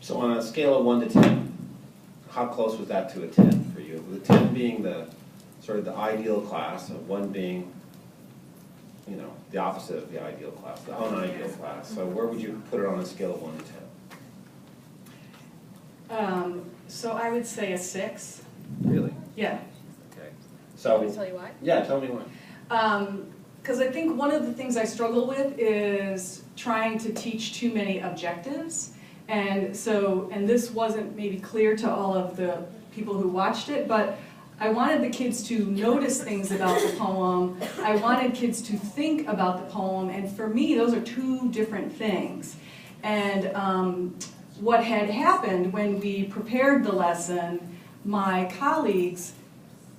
So on a scale of 1 to 10, how close was that to a 10 for you? With a 10 being the sort of the ideal class, and 1 being, you know, the opposite of the ideal class, the unideal class. So where would you put it on a scale of 1 to 10? So I would say a 6. Really? Yeah. Okay. Want me to So tell you why? yeah, tell me why. Because I think one of the things I struggle with is trying to teach too many objectives. And this wasn't maybe clear to all of the people who watched it, but I wanted the kids to notice things about the poem. I wanted kids to think about the poem, and for me, those are two different things. And what had happened when we prepared the lesson, my colleagues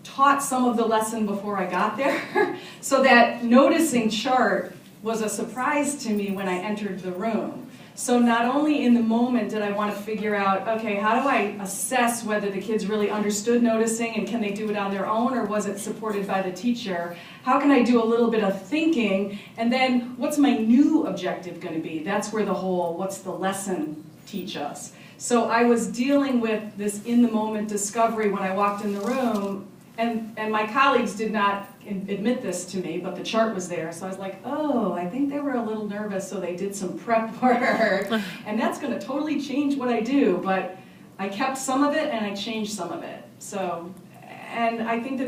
taught some of the lesson before I got there, so that noticing chart was a surprise to me when I entered the room. So not only in the moment did I want to figure out, okay, how do I assess whether the kids really understood noticing and can they do it on their own, or was it supported by the teacher? How can I do a little bit of thinking, and then what's my new objective going to be? That's where the whole, what's the lesson teach us? So I was dealing with this in-the-moment discovery when I walked in the room, and my colleagues did not admit this to me, but the chart was there, so I was like, oh, I think they were a little nervous, so they did some prep work, and that's going to totally change what I do, but I kept some of it and I changed some of it. So, and I think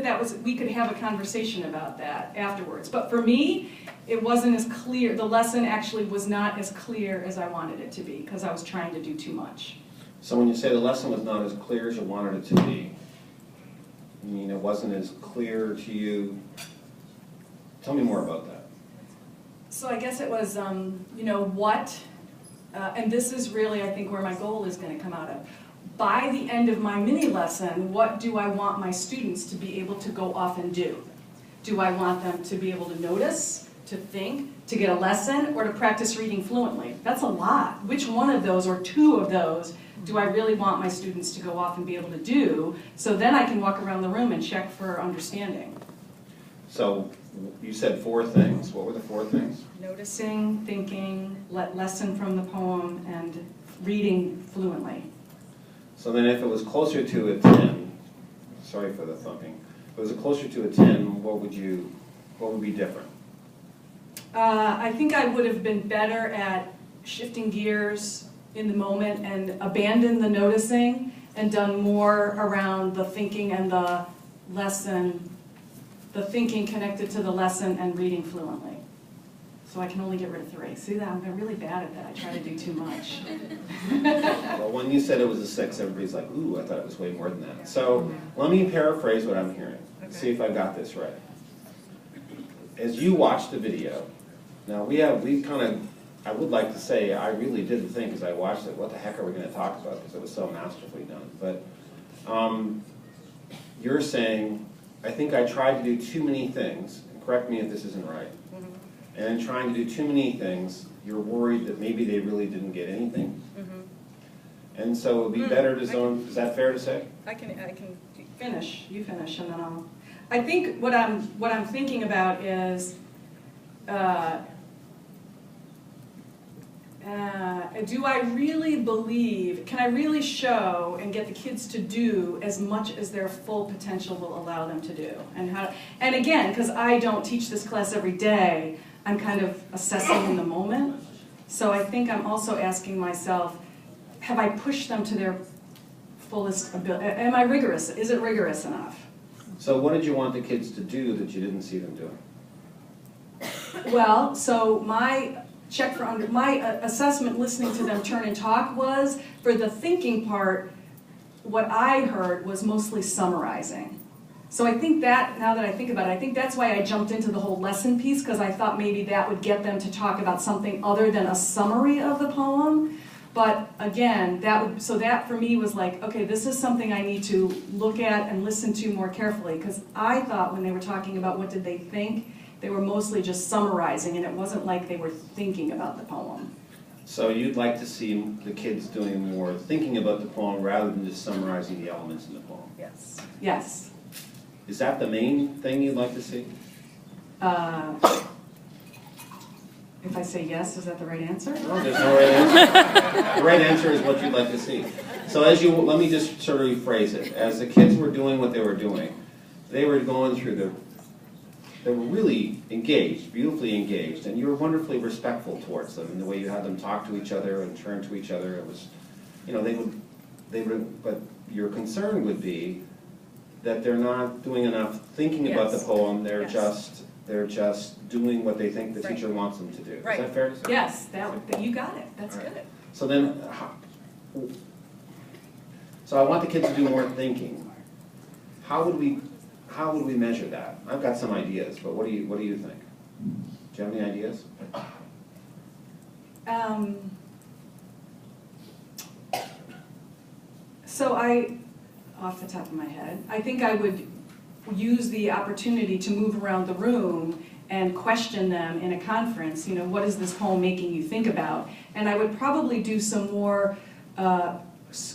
we could have a conversation about that afterwards, but for me, it wasn't as clear, the lesson actually was not as clear as I wanted it to be, because I was trying to do too much. So when you say the lesson was not as clear as you wanted it to be, I mean, it wasn't as clear to you. Tell me more about that. So I guess it was, you know, what, and this is really, I think, where my goal is going to come out of. By the end of my mini lesson, what do I want my students to be able to go off and do? Do I want them to be able to notice, to think, to get a lesson, or to practice reading fluently? That's a lot. Which one of those, or two of those, do I really want my students to go off and be able to do, so then I can walk around the room and check for understanding? So you said 4 things. What were the 4 things? Noticing, thinking, lesson from the poem, and reading fluently. So then if it was closer to a 10, sorry for the thumping, if it was closer to a 10, what would be different? I think I would have been better at shifting gears in the moment and abandoned the noticing and done more around the thinking and the lesson, the thinking connected to the lesson and reading fluently. So I can only get rid of 3. See that? I'm really bad at that. I try to do too much. Well, when you said it was a 6, everybody's like, ooh, I thought it was way more than that. So let me paraphrase what I'm hearing. Okay. See if I got this right. As you watched the video, now we kind of, I would like to say, I really didn't think as I watched it, what the heck are we going to talk about, because it was so masterfully done. But you're saying, I think I tried to do too many things, and correct me if this isn't right, and in trying to do too many things, you're worried that maybe they really didn't get anything? And so it would be better to zone, is that fair to say? I can Finish. You finish, and then I'll... I think what I'm thinking about is, do I really believe, can I really show and get the kids to do as much as their full potential will allow them to do? And again, because I don't teach this class every day, I'm kind of assessing in the moment. So I think I'm also asking myself, have I pushed them to their fullest ability? Am I rigorous? Is it rigorous enough? So what did you want the kids to do that you didn't see them doing? Well, so my assessment listening to them turn and talk was, for the thinking part, what I heard was mostly summarizing. So I think that, now that I think about it, I think that's why I jumped into the whole lesson piece, because I thought maybe that would get them to talk about something other than a summary of the poem. But again, that for me was like, okay, this is something I need to look at and listen to more carefully, because I thought when they were talking about what did they think, they were mostly just summarizing, and it wasn't like they were thinking about the poem. So you'd like to see the kids doing more thinking about the poem rather than just summarizing the elements in the poem? Yes. Yes. Is that the main thing you'd like to see? If I say yes, is that the right answer? No, there's no right answer. The right answer is what you'd like to see. So let me just sort of rephrase it. As the kids were doing what they were doing, they were going through they were really engaged, beautifully engaged, and you were wonderfully respectful towards them in the way you had them talk to each other and turn to each other. It was, but your concern would be that they're not doing enough thinking about the poem. They're just doing what they think the teacher wants them to do. Right. Is that fair to say? Yes, you got it. That's good. So then, so I want the kids to do more thinking. How would we measure that? I've got some ideas, but what do you think? Do you have any ideas? So off the top of my head, I think I would use the opportunity to move around the room and question them in a conference, what is this poem making you think about? And I would probably do some more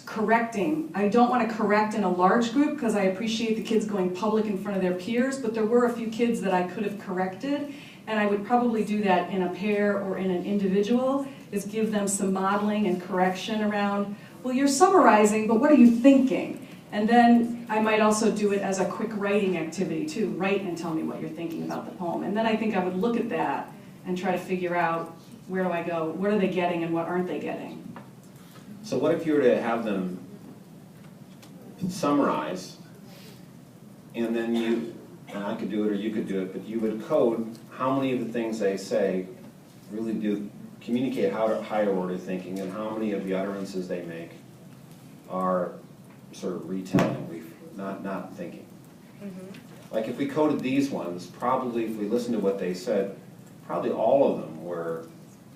correcting. I don't want to correct in a large group because I appreciate the kids going public in front of their peers, but there were a few kids that I could have corrected, and I would probably do that in a pair or in an individual, is give them some modeling and correction around, well, you're summarizing, but what are you thinking? And then I might also do it as a quick writing activity too. Write and tell me what you're thinking about the poem. And then I think I would look at that and try to figure out, where do I go? What are they getting and what aren't they getting? So what if you were to have them summarize, and then and I could do it or you could do it, but you would code how many of the things they say really do communicate higher order thinking, and how many of the utterances they make are sort of retelling, not thinking. Mm-hmm. Like if we coded these ones, probably if we listened to what they said, probably all of them were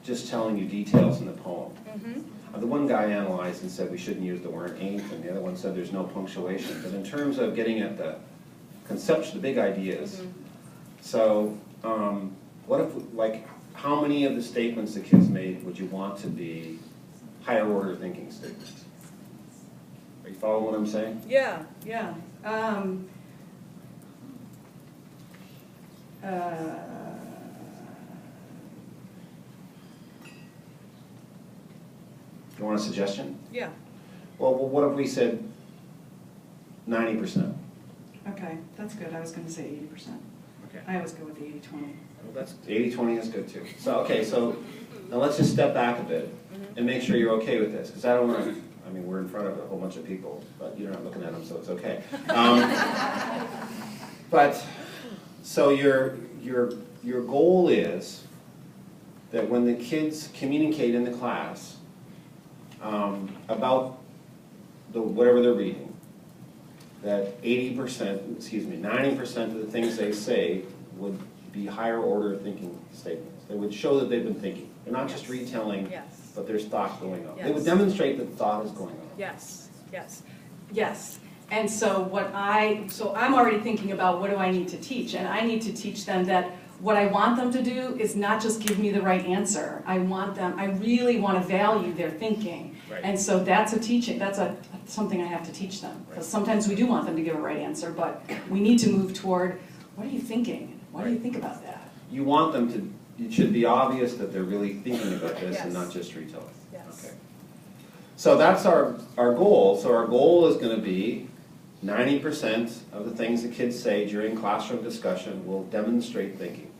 just telling you details in the poem. Mm-hmm. The one guy analyzed and said we shouldn't use the word ain't, and the other one said there's no punctuation. But in terms of getting at the conception, the big ideas, mm-hmm. So what if, like, how many of the statements the kids made would you want to be higher order thinking statements? Are you following what I'm saying? Yeah. You want a suggestion? Yeah. Well, what if we said 90%? Okay, that's good. I was going to say 80%. Okay. I always go with the 80-20. Well, that's 80-20 is good too. So okay, so now let's just step back a bit and make sure you're okay with this, because I don't want to. I mean, we're in front of a whole bunch of people, but you're not looking at them, so it's okay. But so your goal is that when the kids communicate in the class about whatever they're reading, that 90% of the things they say would be higher order thinking statements. They would show that they've been thinking. They're not just retelling, but there's thought going on. They would demonstrate that thought is going on. Yes. And so I'm already thinking about what do I need to teach, and I need to teach them that what I want them to do is not just give me the right answer. I really want to value their thinking. Right. And so that's a teaching, something I have to teach them. Because sometimes we do want them to give a right answer, but we need to move toward, what are you thinking? What do you think about that? You want them to, it should be obvious that they're really thinking about this and not just retelling. Yes. Okay. So that's our goal. So our goal is going to be 90% of the things the kids say during classroom discussion will demonstrate thinking.